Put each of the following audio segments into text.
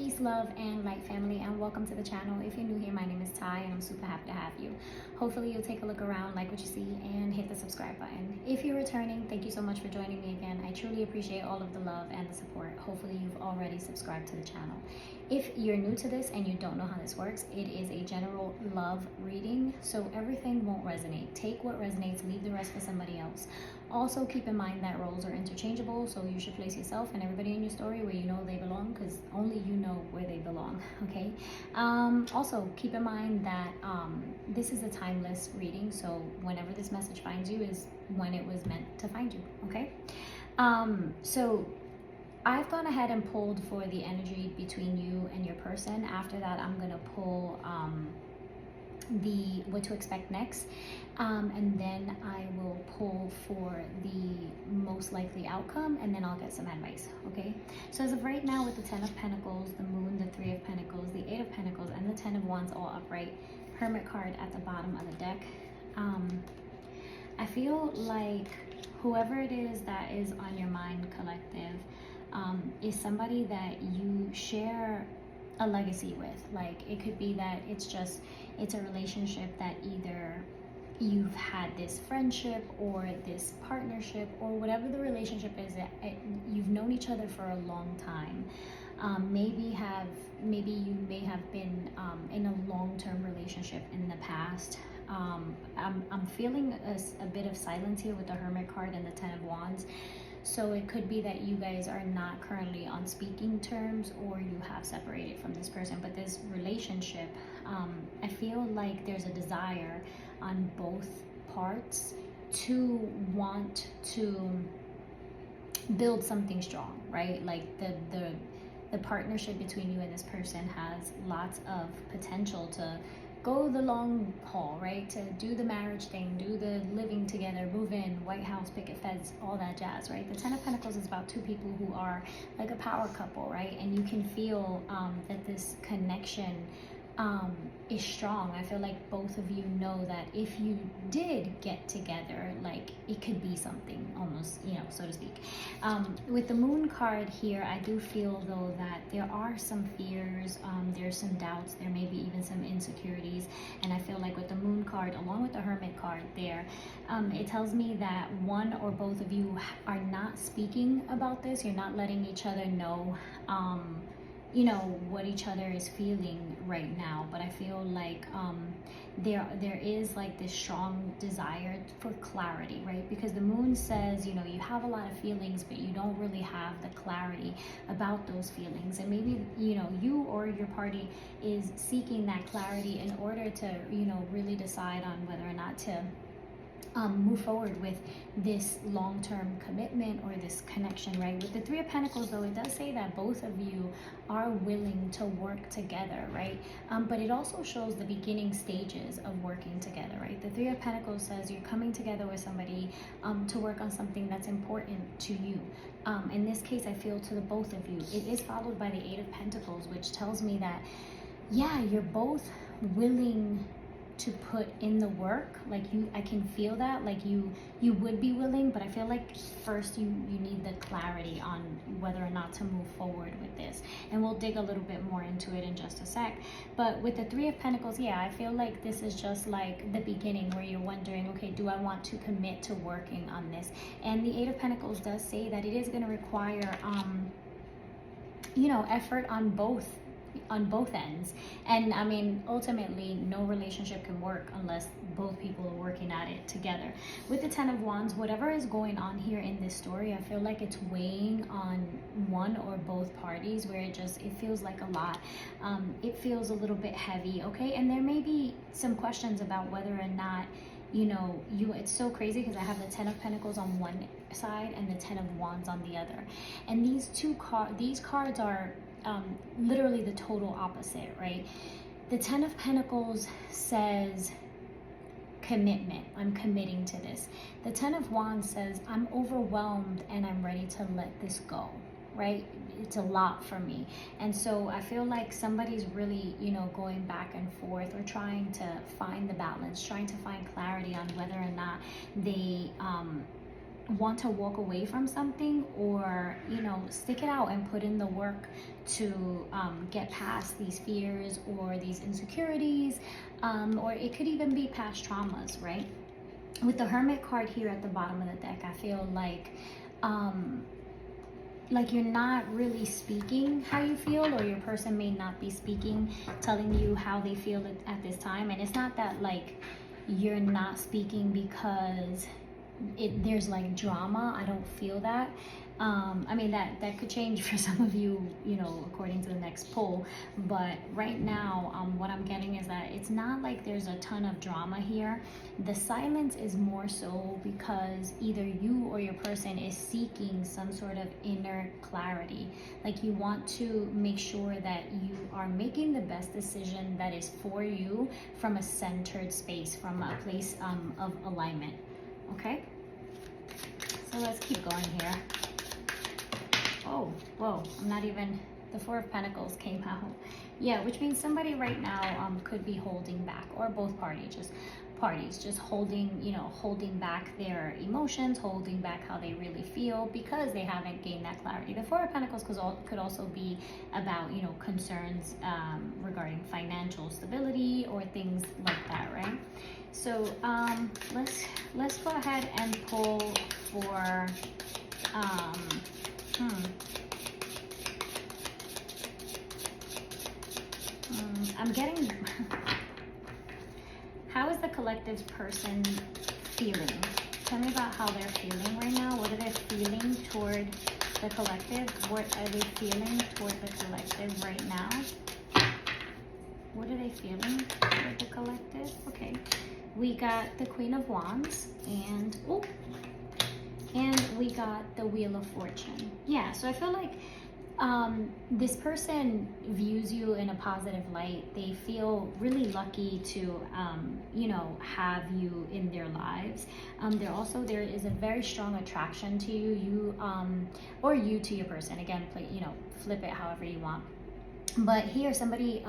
Peace, love, and light, family, and welcome to the channel. If you're new here, my name is Ty, and I'm super happy to have you. Hopefully you'll take a look around, like what you see, and hit the subscribe button. If you're returning, thank you so much for joining me again. I truly appreciate all of the love and the support. Hopefully you've already subscribed to the channel. If you're new to this and you don't know how this works, it is a general love reading, so everything won't resonate. Take what resonates, leave the rest for somebody else. Also, keep in mind that roles are interchangeable, so you should place yourself and everybody in your story where you know they belong, because only you know where they belong, okay? Also, keep in mind that this is a timeless reading, so whenever this message finds you is when it was meant to find you, okay? So I've gone ahead and pulled for the energy between you and your person. After that, I'm gonna pull the what to expect next, and then I will pull for the most likely outcome, and then I'll get some advice, okay? So as of right now, with the 10 of Pentacles, the Moon, the 3 of Pentacles, the 8 of Pentacles, and the 10 of Wands all upright, Hermit card at the bottom of the deck, I feel like whoever it is that is on your mind, collective, is somebody that you share a legacy with. Like, it could be that it's a relationship that either you've had this friendship or this partnership or whatever the relationship is, that you've known each other for a long time. Maybe you may have been in a long-term relationship in the past. I'm feeling a bit of silence here with the Hermit card and the 10 of Wands. So it could be that you guys are not currently on speaking terms, or you have separated from this person. But this relationship, I feel like there's a desire on both parts to want to build something strong, right? Like the partnership between you and this person has lots of potential to go the long haul, right? To do the marriage thing, do the living together, move in, White House, picket fence, all that jazz, right? The 10 of Pentacles is about two people who are like a power couple, right? And you can feel that this connection is strong. I feel like both of you know that if you did get together, like, it could be something almost, you know, so to speak. With the Moon card here, I do feel though that there are some fears, there's some doubts, there may be even some insecurities. And I feel like with the Moon card along with the Hermit card there, it tells me that one or both of you are not speaking about this. You're not letting each other know you know what each other is feeling right now. But I feel like there is like this strong desire for clarity, right? Because the Moon says, you know, you have a lot of feelings, but you don't really have the clarity about those feelings. And maybe, you know, you or your party is seeking that clarity in order to, you know, really decide on whether or not to move forward with this long-term commitment or this connection, right? With the 3 of Pentacles though, it does say that both of you are willing to work together, right? But it also shows the beginning stages of working together, right? The 3 of Pentacles says you're coming together with somebody to work on something that's important to you. In this case, I feel to the both of you. It is followed by the 8 of Pentacles, which tells me that, yeah, you're both willing to put in the work. Like, I can feel that, like you would be willing, but I feel like first you need the clarity on whether or not to move forward with this. And we'll dig a little bit more into it in just a sec. But with the 3 of Pentacles, yeah, I feel like this is just like the beginning where you're wondering, okay, do I want to commit to working on this? And the 8 of Pentacles does say that it is going to require you know, effort on both ends. And I mean, ultimately no relationship can work unless both people are working at it together. With the 10 of Wands, whatever is going on here in this story, I feel like it's weighing on one or both parties, where it feels like a lot. It feels a little bit heavy, okay? And there may be some questions about whether or not, you know, it's so crazy because I have the 10 of Pentacles on one side and the 10 of Wands on the other. And these cards are literally the total opposite, right? The 10 of Pentacles says commitment. I'm committing to this. The 10 of Wands says I'm overwhelmed and I'm ready to let this go, right? It's a lot for me. And so I feel like somebody's really, you know, going back and forth or trying to find the balance, trying to find clarity on whether or not they want to walk away from something, or you know, stick it out and put in the work to get past these fears or these insecurities, or it could even be past traumas, right? With the Hermit card here at the bottom of the deck, I feel like you're not really speaking how you feel, or your person may not be speaking, telling you how they feel at this time. And it's not that like you're not speaking because there's like drama. I don't feel that. I mean, that could change for some of you, you know, according to the next poll. But right now, what I'm getting is that it's not like there's a ton of drama here. The silence is more so because either you or your person is seeking some sort of inner clarity. Like you want to make sure that you are making the best decision that is for you from a centered space, from a place of alignment. Okay? So let's keep going here. Oh, whoa, I'm not even, the Four of Pentacles came out. Yeah, which means somebody right now could be holding back, or both parties just holding, you know, holding back their emotions, holding back how they really feel because they haven't gained that clarity. The Four of Pentacles could also be about, you know, concerns regarding financial stability or things like that, right? So let's go ahead and pull for I'm getting how is the collective person feeling? Tell me about how they're feeling right now. What are they feeling toward the collective? What are they feeling toward the collective right now? What are they feeling toward the collective? Okay. We got the Queen of Wands and we got the Wheel of Fortune. Yeah, so I feel like this person views you in a positive light. They feel really lucky to, you know, have you in their lives. There is a very strong attraction to you, or you to your person. Again, you know, flip it however you want. But here, somebody,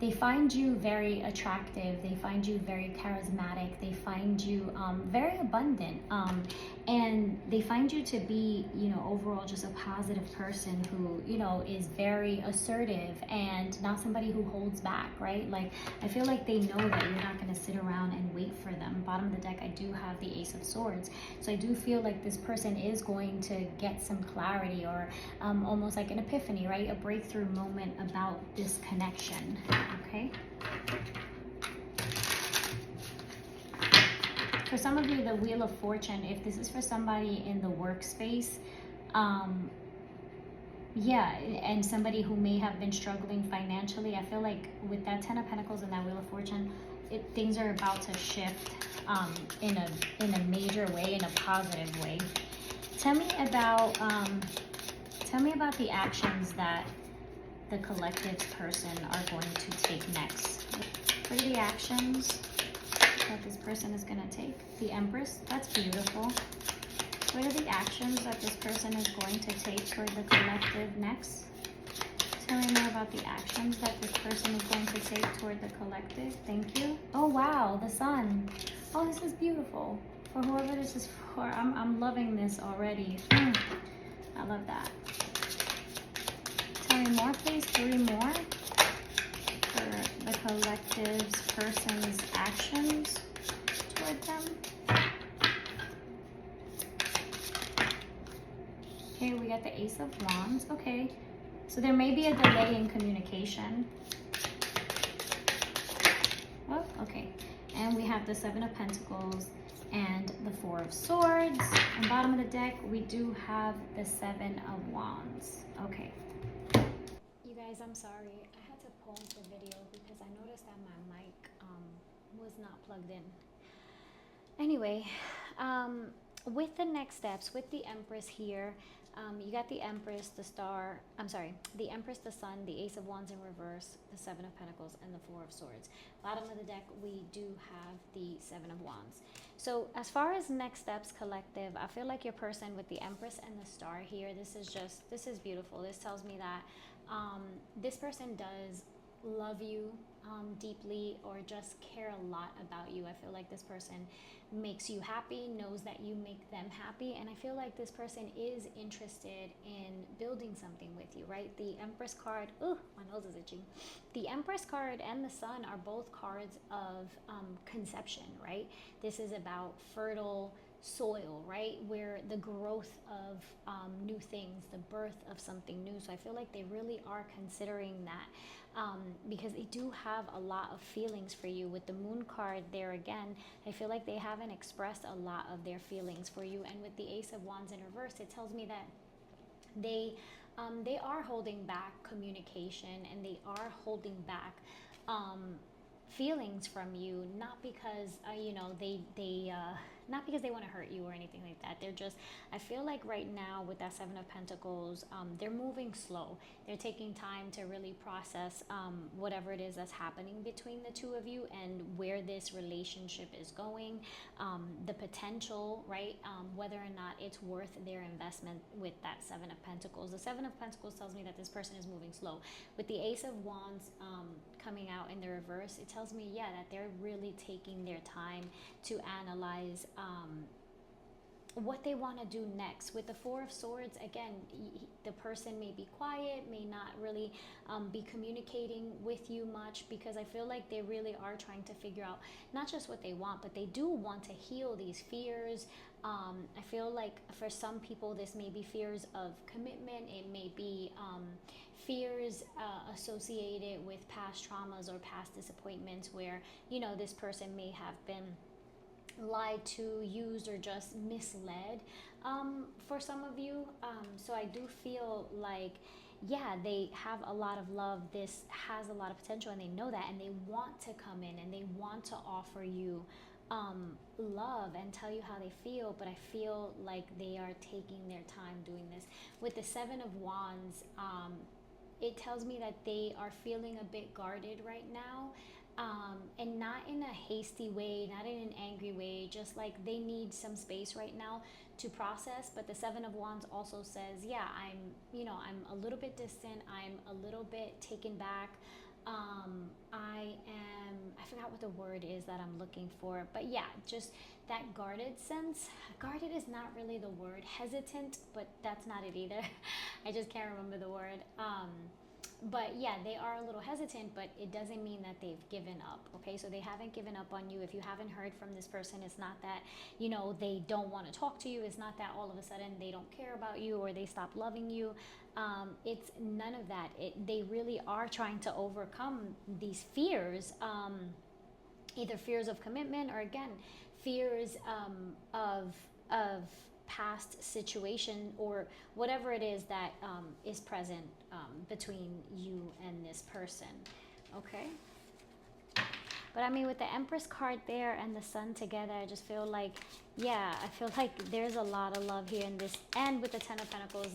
they find you very attractive. They find you very charismatic. They find you very abundant. And they find you to be, you know, overall just a positive person who, you know, is very assertive and not somebody who holds back, right? Like, I feel like they know that you're not going to sit around and wait for them. Bottom of the deck, I do have the Ace of Swords. So I do feel like this person is going to get some clarity, or almost like an epiphany, right? A breakthrough moment about this connection, okay? For some of you, the Wheel of Fortune, if this is for somebody in the workspace, yeah, and somebody who may have been struggling financially, I feel like with that Ten of Pentacles and that Wheel of Fortune, things are about to shift in a major way, in a positive way. Tell me about the actions that the collective person are going to take next. What are the actions that this person is going to take? The Empress, that's beautiful. What are the actions that this person is going to take toward the collective next? Tell me more about the actions that this person is going to take toward the collective. Thank you. Oh wow, the Sun. Oh, this is beautiful. For whoever this is for, I'm loving this already. I love that. Tell me more, please. 3 more for the collective's person's actions toward them. Okay, we got the Ace of Wands. Okay, so there may be a delay in communication. Oh, okay. And we have the Seven of Pentacles and the Four of Swords. And bottom of the deck, we do have the Seven of Wands. Okay. You guys, I'm sorry. I had to pause the video because I noticed that my mic was not plugged in. Anyway, with the next steps, with the Empress here, you got the Empress, the Star, the Empress, the Sun, the Ace of Wands in reverse, the Seven of Pentacles, and the Four of Swords. Bottom of the deck, we do have the Seven of Wands. So as far as next steps collective, I feel like your person with the Empress and the Star here, this is beautiful. This tells me that this person does love you deeply, or just care a lot about you. I feel like this person makes you happy, knows that you make them happy, and I feel like this person is interested in building something with you, right? The Empress card, ooh, my nose is itching. The Empress card and the Sun are both cards of conception, right? This is about fertile soil, right? Where the growth of new things, the birth of something new. So I feel like they really are considering that, because they do have a lot of feelings for you. With the Moon card there again, I feel like they haven't expressed a lot of their feelings for you. And with the Ace of Wands in reverse, it tells me that they are holding back communication, and they are holding back feelings from you, not because not because they want to hurt you or anything like that. They're just, I feel like right now with that Seven of Pentacles, they're moving slow. They're taking time to really process whatever it is that's happening between the two of you, and where this relationship is going, the potential, right? Whether or not it's worth their investment with that Seven of Pentacles. The Seven of Pentacles tells me that this person is moving slow. With the Ace of Wands coming out in the reverse, it tells me, yeah, that they're really taking their time to analyze what they want to do next. With the Four of Swords, again, the person may be quiet, may not really be communicating with you much, because I feel like they really are trying to figure out not just what they want, but they do want to heal these fears. I feel like for some people, this may be fears of commitment. It may be fears associated with past traumas or past disappointments, where, you know, this person may have been lied to, used, or just misled for some of you. So I do feel like, yeah, they have a lot of love. This has a lot of potential, and they know that, and they want to come in and they want to offer you love and tell you how they feel. But I feel like they are taking their time doing this. With the Seven of Wands, it tells me that they are feeling a bit guarded right now, and not in a hasty way, not in an angry way, just like they need some space right now to process. But the Seven of Wands also says, yeah, I'm a little bit distant, I'm a little bit taken back. I forgot what the word is that I'm looking for, but yeah, just that guarded sense. Guarded is not really the word. Hesitant, but that's not it either. I just can't remember the word. But yeah, they are a little hesitant, but it doesn't mean that they've given up, okay? So they haven't given up on you. If you haven't heard from this person, it's not that, they don't want to talk to you. It's not that all of a sudden they don't care about you or they stop loving you. It's none of that. They really are trying to overcome these fears, either fears of commitment, or again, fears of past situation, or whatever it is that is present between you and this person, okay? But I mean, with the Empress card there and the Sun together, I just feel like, yeah, I feel like there's a lot of love here in this. And with the Ten of Pentacles,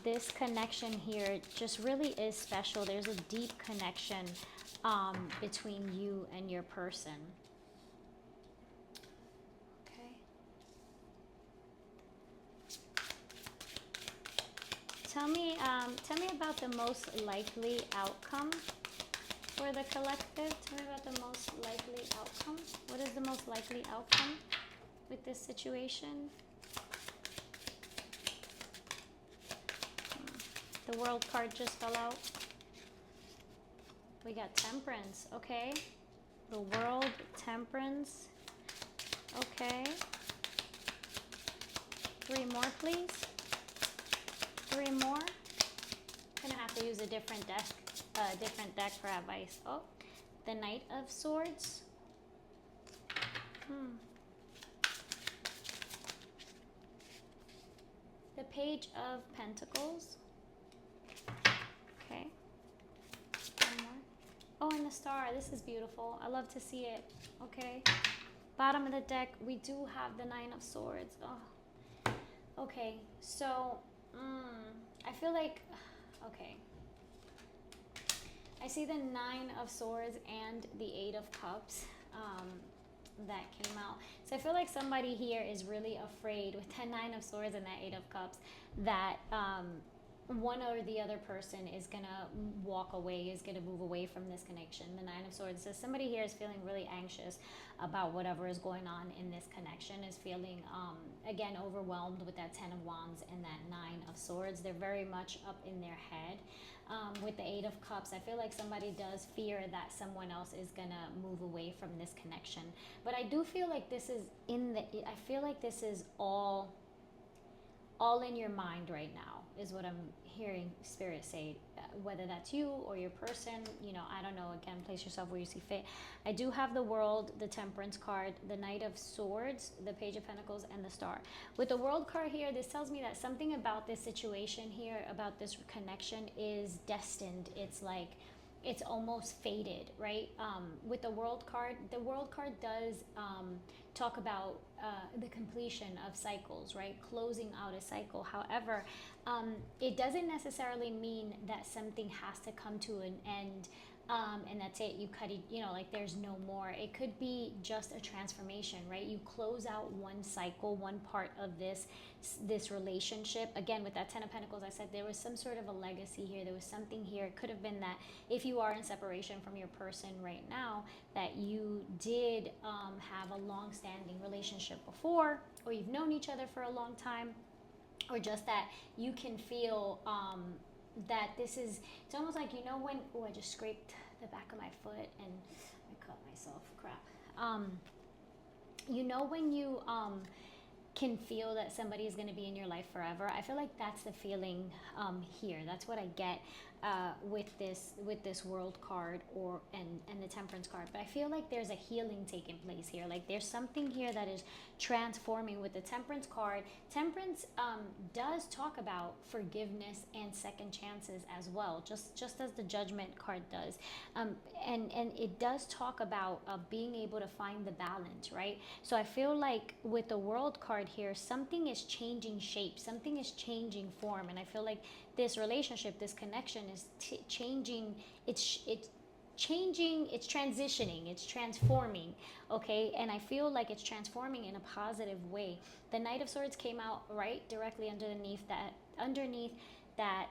this connection here just really is special. There's a deep connection between you and your person. Tell me about the most likely outcome for the collective. Tell me about the most likely outcome. What is the most likely outcome with this situation? The World card just fell out. We got Temperance, okay. The World, Temperance, okay. 3 more, please. 3 more. Gonna have to use a different deck for advice. Oh, the Knight of Swords. The Page of Pentacles. Okay. 1 more. Oh, and the Star. This is beautiful. I love to see it. Okay. Bottom of the deck, we do have the 9 of Swords. Oh. Okay. So. I feel like, okay, I see the 9 of Swords and the 8 of Cups that came out. So I feel like somebody here is really afraid with the 9 of Swords and that 8 of Cups that one or the other person is gonna walk away, is gonna move away from this connection. The Nine of Swords says somebody here is feeling really anxious about whatever is going on in this connection, is feeling again overwhelmed with that Ten of Wands and that Nine of Swords. They're very much up in their head. With the Eight of Cups, I feel like somebody does fear that someone else is gonna move away from this connection. But I do feel like this is I feel like this is all in your mind right now, is what I'm hearing Spirit say. Whether that's you or your person, I don't know. Again, place yourself where you see fit. I do have the World, the Temperance card, the Knight of Swords, the Page of Pentacles, and the Star. With the World card here, this tells me that something about this situation here, about this connection, is destined. It's like it's almost fated, right? With the World card does talk about the completion of cycles, right? Closing out a cycle. However, it doesn't necessarily mean that something has to come to an end and that's it, you cut it, like there's no more. It could be just a transformation, right? You close out one cycle, one part of this relationship. Again, with that Ten of Pentacles, I said there was some sort of a legacy here. There was something here. It could have been that if you are in separation from your person right now, that you did have a long-standing relationship before, or you've known each other for a long time, or just that you can feel that this is, it's almost like, when, I just scraped the back of my foot and I cut myself, crap. When you can feel that somebody is going to be in your life forever, I feel like that's the feeling here. That's what I get with this World card and the Temperance card. But I feel like there's a healing taking place here. Like there's something here that is transforming. With the Temperance card, Temperance does talk about forgiveness and second chances as well, just as the Judgment card does. And it does talk about being able to find the balance, right? So I feel like with the World card here, something is changing shape, something is changing form, and I feel like this relationship, this connection is changing. It's changing, it's transitioning, it's transforming, okay? And I feel like it's transforming in a positive way. The Knight of Swords came out right directly underneath that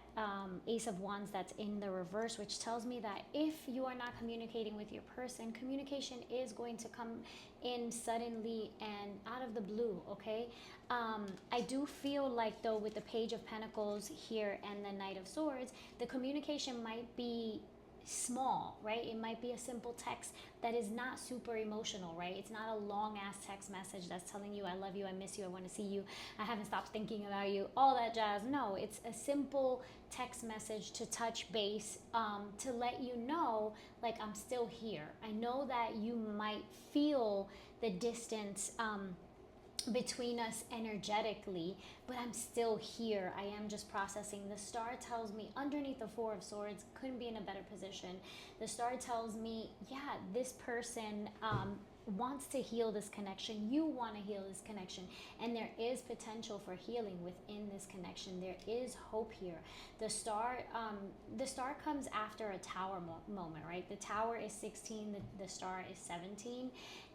Ace of Wands that's in the reverse, which tells me that if you are not communicating with your person, communication is going to come in suddenly and out of the blue, okay? I do feel like, though, with the Page of Pentacles here and the Knight of Swords, the communication might be small, right? It might be a simple text that is not super emotional, right? It's not a long ass text message that's telling you I love you, I miss you, I want to see you, I haven't stopped thinking about you, all that jazz. No, it's a simple text message to touch base, to let you know, like, I'm still here. I know that you might feel the distance between us energetically, but I'm still here. I am just processing. The Star tells me underneath the Four of Swords, couldn't be in a better position. The Star tells me, yeah, this person wants to heal this connection. You want to heal this connection, and there is potential for healing within this connection. There is hope here. The Star comes after a Tower moment, right? The Tower is 16, the Star is 17,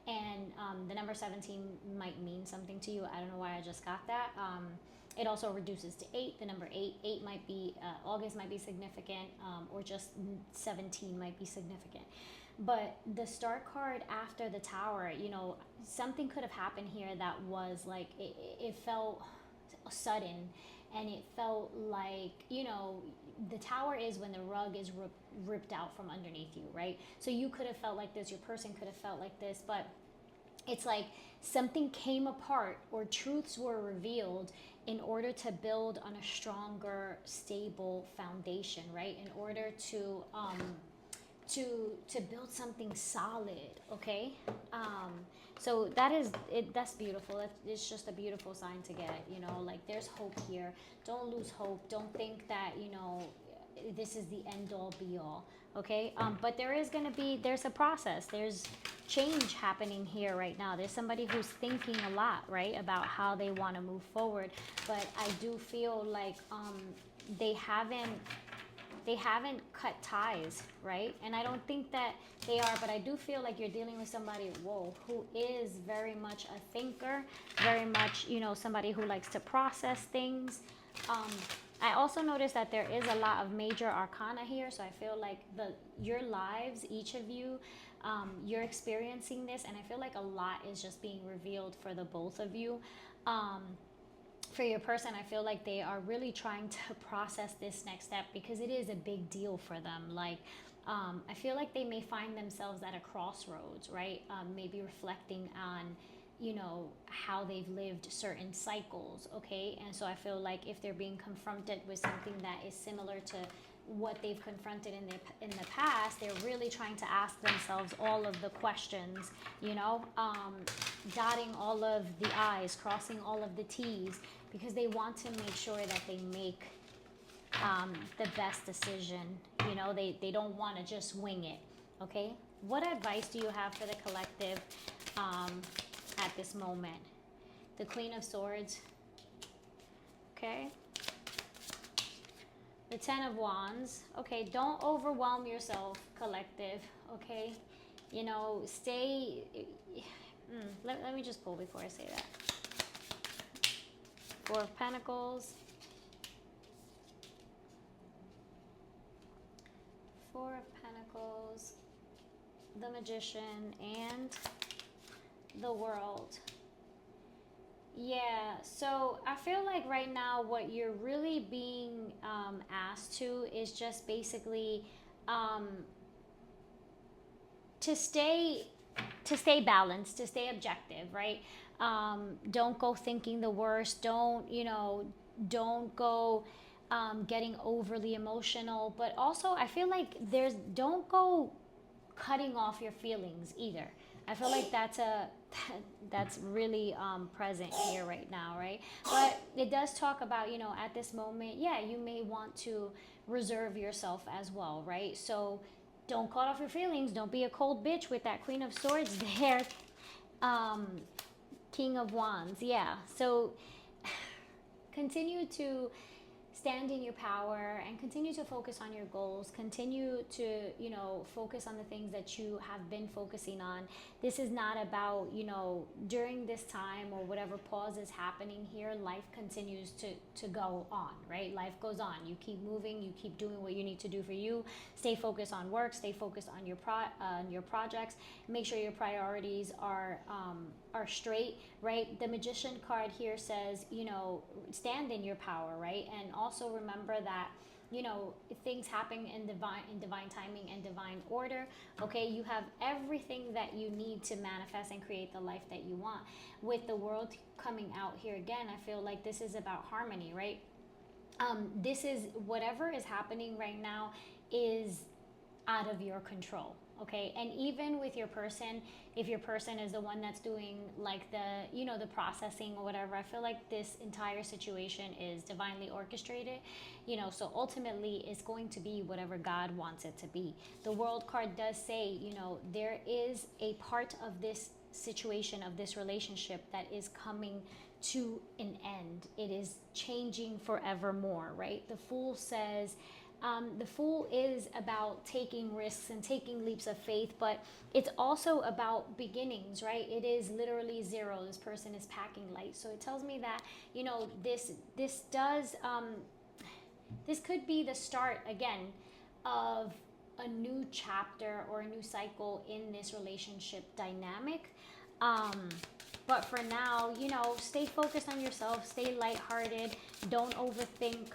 and the number 17 might mean something to you. I don't know why I just got that. It also reduces to 8. The number 8 might be, August might be significant, or just 17 might be significant. But the Star card after the Tower, something could have happened here that was like, it felt sudden, and it felt like, the Tower is when the rug is ripped out from underneath you, right? So you could have felt like this, your person could have felt like this, but it's like something came apart, or truths were revealed in order to build on a stronger, stable foundation, right? In order to build something solid, okay? So that's beautiful. It's just a beautiful sign to get, like there's hope here. Don't lose hope. Don't think that, this is the end all be all, okay? But there's a process. There's change happening here right now. There's somebody who's thinking a lot, right, about how they want to move forward. But I do feel like they haven't cut ties, right? And I don't think that they are, but I do feel like you're dealing with somebody, who is very much a thinker, very much, somebody who likes to process things. I also noticed that there is a lot of major arcana here, so I feel like your lives, each of you, you're experiencing this, and I feel like a lot is just being revealed for the both of you. For your person, I feel like they are really trying to process this next step because it is a big deal for them. Like, I feel like they may find themselves at a crossroads, right? Maybe reflecting on, you know, how they've lived certain cycles, okay? And so I feel like if they're being confronted with something that is similar to what they've confronted in the past, they're really trying to ask themselves all of the questions, you know, dotting all of the I's, crossing all of the T's, because they want to make sure that they make the best decision. You know, they don't want to just wing it, okay? What advice do you have for the collective at this moment? The Queen of Swords, okay? The Ten of Wands. Okay, don't overwhelm yourself, collective, okay? You know, stay... let me just pull before I say that. Four of Pentacles. Four of Pentacles. The Magician and the World. Yeah, so I feel like right now what you're really being asked to is just basically to stay balanced, to stay objective, right? Don't go thinking the worst. Don't, you know, don't go getting overly emotional. But also, I feel like don't go cutting off your feelings either. I feel like that's really present here right now, right? But it does talk about, you know, at this moment, yeah, you may want to reserve yourself as well, right? So don't cut off your feelings. Don't be a cold bitch with that Queen of Swords there. King of Wands, yeah. So continue to stand in your power and continue to focus on your goals. Continue to, you know, focus on the things that you have been focusing on. This is not about, you know, during this time or whatever pause is happening here, life continues to go on, right? Life goes on. You keep moving, you keep doing what you need to do for you. Stay focused on work, stay focused on your projects. Make sure your priorities are straight, right? The Magician card here says, you know, stand in your power, right? And also remember that, you know, things happen in divine timing and divine order, okay? You have everything that you need to manifest and create the life that you want. With the World coming out here again, I feel like this is about harmony, right? This is whatever is happening right now is out of your control, okay? And even with your person, if your person is the one that's doing like the, you know, the processing or whatever, I feel like this entire situation is divinely orchestrated, you know, so ultimately it's going to be whatever God wants it to be. The World card does say, you know, there is a part of this situation, of this relationship, that is coming to an end. It is changing forevermore, right? The Fool says, the Fool is about taking risks and taking leaps of faith, but it's also about beginnings, right? It is literally zero. This person is packing light. So it tells me that, you know, this could be the start again of a new chapter or a new cycle in this relationship dynamic. But for now, you know, stay focused on yourself, stay lighthearted, don't overthink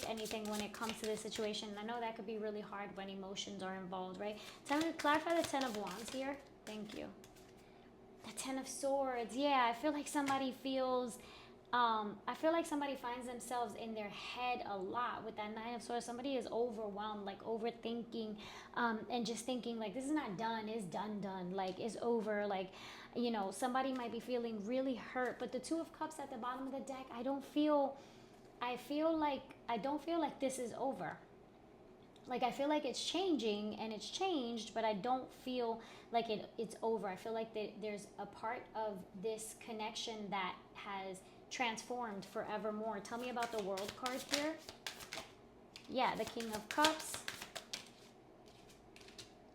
anything when it comes to this situation. I know that could be really hard when emotions are involved, right? Tell me, clarify the Ten of Wands here. Thank you. The Ten of Swords. Yeah, I feel like somebody feels... I feel like somebody finds themselves in their head a lot with that Nine of Swords. Somebody is overwhelmed, like overthinking, and just thinking like, this is not done, it's done, like it's over. Like, you know, somebody might be feeling really hurt. But the Two of Cups at the bottom of the deck, I don't feel like this is over. Like, I feel like it's changing and it's changed, but I don't feel like it's over. I feel like there's a part of this connection that has transformed forevermore. Tell me about the World card here. Yeah, the King of Cups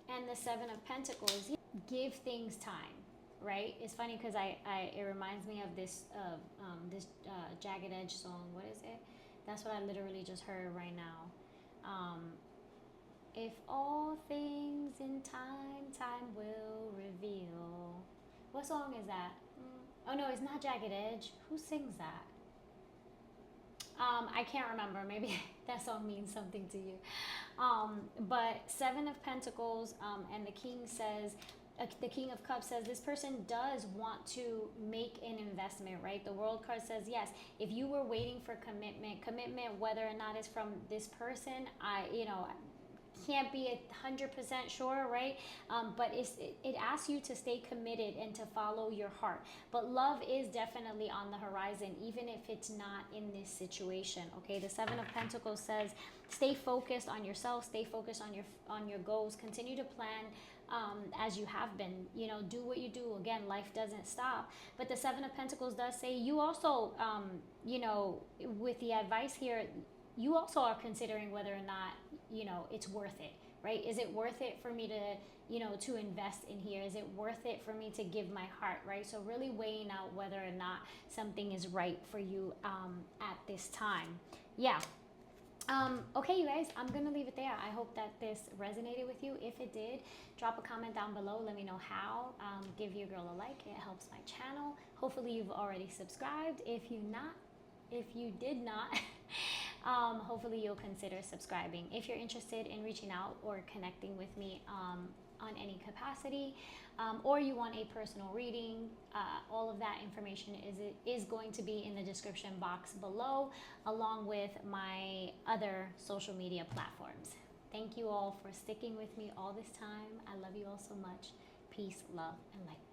and the Seven of Pentacles. Give things time, right? It's funny because it reminds me of this Jagged Edge song. What is it? That's what I literally just heard right now. If all things in time, time will reveal. What song is that? Oh no, it's not Jagged Edge. Who sings that? I can't remember. Maybe that song means something to you. But Seven of Pentacles, and the King says, the King of Cups says this person does want to make an investment, right? The World card says yes. If you were waiting for commitment, whether or not it's from this person, can't be 100% sure, right? But it asks you to stay committed and to follow your heart. But love is definitely on the horizon, even if it's not in this situation. Okay, the Seven of Pentacles says stay focused on yourself, stay focused on your goals, continue to plan as you have been. Do what you do. Again, life doesn't stop. But the Seven of Pentacles does say you also, with the advice here, you also are considering whether or not, it's worth it, right? Is it worth it for me to, to invest in here? Is it worth it for me to give my heart, right? So really weighing out whether or not something is right for you at this time. Yeah. Okay, you guys, I'm going to leave it there. I hope that this resonated with you. If it did, drop a comment down below. Let me know how. Give your girl a like. It helps my channel. Hopefully you've already subscribed. If you did not, hopefully you'll consider subscribing. If you're interested in reaching out or connecting with me on any capacity, or you want a personal reading, all of that information is going to be in the description box below, along with my other social media platforms. Thank you all for sticking with me all this time. I love you all so much. Peace, love, and light.